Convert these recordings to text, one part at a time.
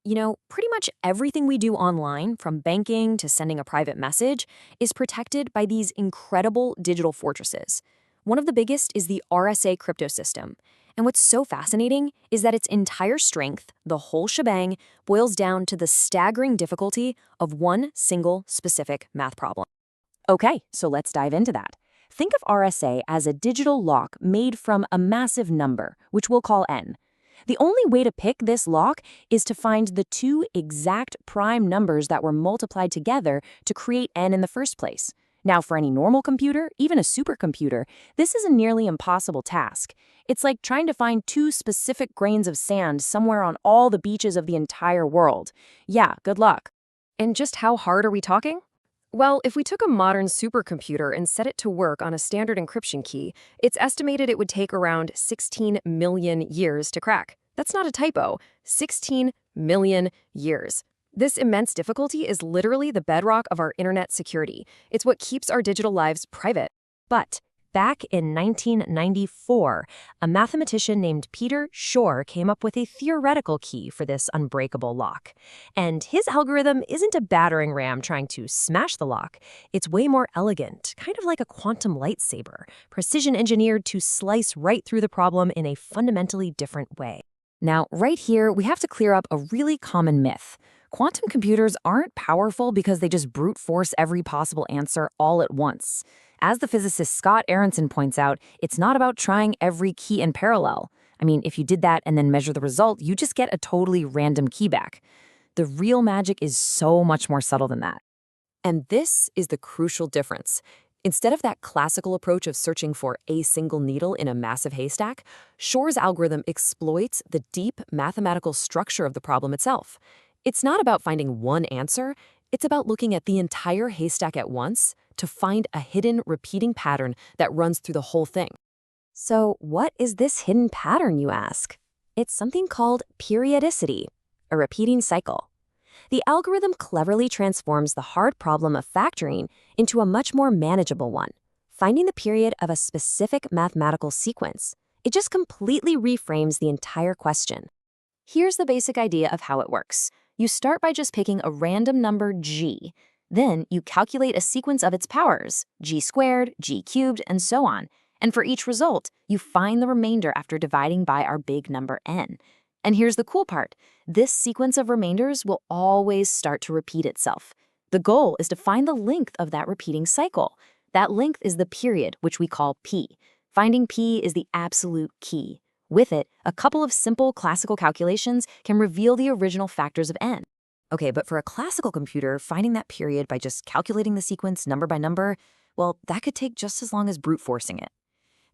Pretty much everything we do online, from banking to sending a private message, is protected by these incredible digital fortresses. One of the biggest is the RSA crypto system. And what's so fascinating is that its entire strength, the whole shebang, boils down to the staggering difficulty of one single specific math problem. Okay, so let's dive into that. Think of RSA as a digital lock made from a massive number, which we'll call n. The only way to pick this lock is to find the two exact prime numbers that were multiplied together to create n in the first place. Now, for any normal computer, even a supercomputer, this is a nearly impossible task. It's like trying to find two specific grains of sand somewhere on all the beaches of the entire world. Yeah, good luck. And just how hard are we talking? Well, if we took a modern supercomputer and set it to work on a standard encryption key, it's estimated it would take around 16 million years to crack. That's not a typo. 16 million years. This immense difficulty is literally the bedrock of our internet security. It's what keeps our digital lives private. But back in 1994, a mathematician named Peter Shor came up with a theoretical key for this unbreakable lock. And his algorithm isn't a battering ram trying to smash the lock. It's way more elegant, kind of like a quantum lightsaber, precision engineered to slice right through the problem in a fundamentally different way. Now, right here, we have to clear up a really common myth. Quantum computers aren't powerful because they just brute force every possible answer all at once. As the physicist Scott Aaronson points out, it's not about trying every key in parallel. I mean, if you did that and then measure the result, you just get a totally random key back. The real magic is so much more subtle than that. And this is the crucial difference. Instead of that classical approach of searching for a single needle in a massive haystack, Shor's algorithm exploits the deep mathematical structure of the problem itself. It's not about finding one answer, it's about looking at the entire haystack at once to find a hidden repeating pattern that runs through the whole thing. So what is this hidden pattern, you ask? It's something called periodicity, a repeating cycle. The algorithm cleverly transforms the hard problem of factoring into a much more manageable one, finding the period of a specific mathematical sequence. It just completely reframes the entire question. Here's the basic idea of how it works. You start by just picking a random number g. Then you calculate a sequence of its powers, g squared, g cubed, and so on. And for each result, you find the remainder after dividing by our big number n. And here's the cool part. This sequence of remainders will always start to repeat itself. The goal is to find the length of that repeating cycle. That length is the period, which we call p. Finding p is the absolute key. With it, a couple of simple classical calculations can reveal the original factors of n. Okay, but for a classical computer, finding that period by just calculating the sequence number by number, well, that could take just as long as brute forcing it.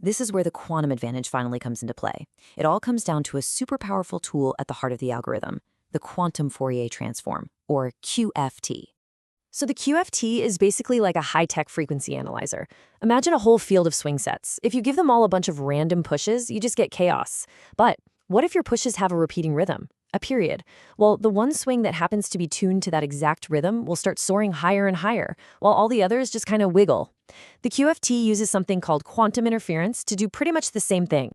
This is where the quantum advantage finally comes into play. It all comes down to a super powerful tool at the heart of the algorithm, the Quantum Fourier Transform, or QFT. So the QFT is basically like a high-tech frequency analyzer. Imagine a whole field of swing sets. If you give them all a bunch of random pushes, you just get chaos. But what if your pushes have a repeating rhythm, a period? Well, the one swing that happens to be tuned to that exact rhythm will start soaring higher and higher, while all the others just kind of wiggle. The QFT uses something called quantum interference to do pretty much the same thing.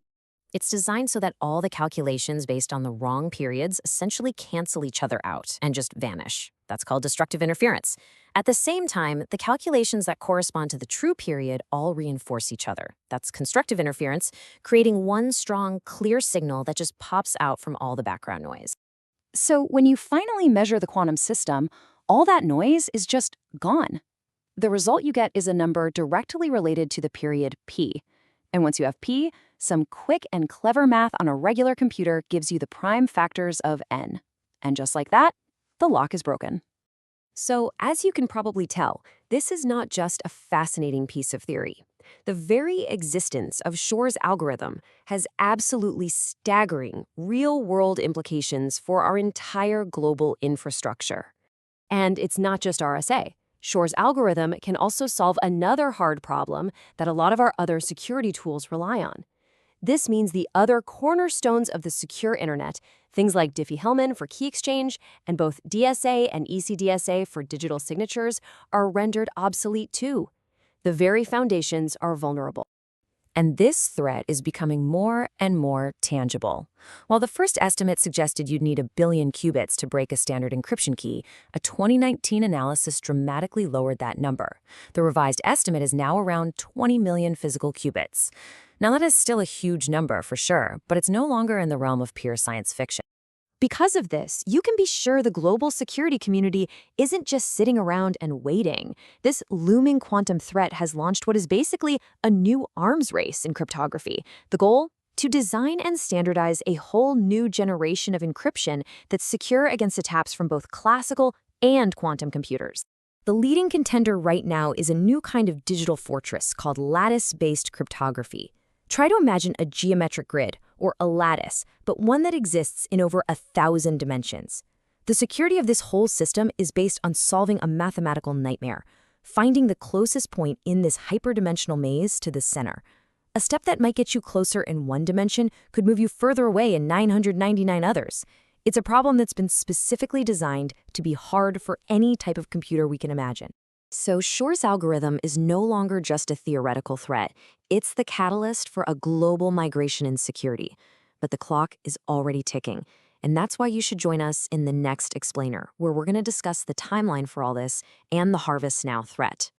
It's designed so that all the calculations based on the wrong periods essentially cancel each other out and just vanish. That's called destructive interference. At the same time, the calculations that correspond to the true period all reinforce each other. That's constructive interference, creating one strong, clear signal that just pops out from all the background noise. So when you finally measure the quantum system, all that noise is just gone. The result you get is a number directly related to the period p. And once you have p, some quick and clever math on a regular computer gives you the prime factors of n. And just like that, the lock is broken. So, as you can probably tell, this is not just a fascinating piece of theory. The very existence of Shor's algorithm has absolutely staggering real-world implications for our entire global infrastructure. And it's not just RSA. Shor's algorithm can also solve another hard problem that a lot of our other security tools rely on. This means the other cornerstones of the secure internet, things like Diffie-Hellman for key exchange and both DSA and ECDSA for digital signatures, are rendered obsolete too. The very foundations are vulnerable. And this threat is becoming more and more tangible. While the first estimate suggested you'd need 1 billion qubits to break a standard encryption key, a 2019 analysis dramatically lowered that number. The revised estimate is now around 20 million physical qubits. Now, that is still a huge number for sure, but it's no longer in the realm of pure science fiction. Because of this, you can be sure the global security community isn't just sitting around and waiting. This looming quantum threat has launched what is basically a new arms race in cryptography. The goal? To design and standardize a whole new generation of encryption that's secure against attacks from both classical and quantum computers. The leading contender right now is a new kind of digital fortress called lattice-based cryptography. Try to imagine a geometric grid, or a lattice, but one that exists in over 1,000 dimensions. The security of this whole system is based on solving a mathematical nightmare, finding the closest point in this hyperdimensional maze to the center. A step that might get you closer in one dimension could move you further away in 999 others. It's a problem that's been specifically designed to be hard for any type of computer we can imagine. So Shor's algorithm is no longer just a theoretical threat. It's the catalyst for a global migration in security. But the clock is already ticking. And that's why you should join us in the next Explainer, where we're going to discuss the timeline for all this and the Harvest Now threat.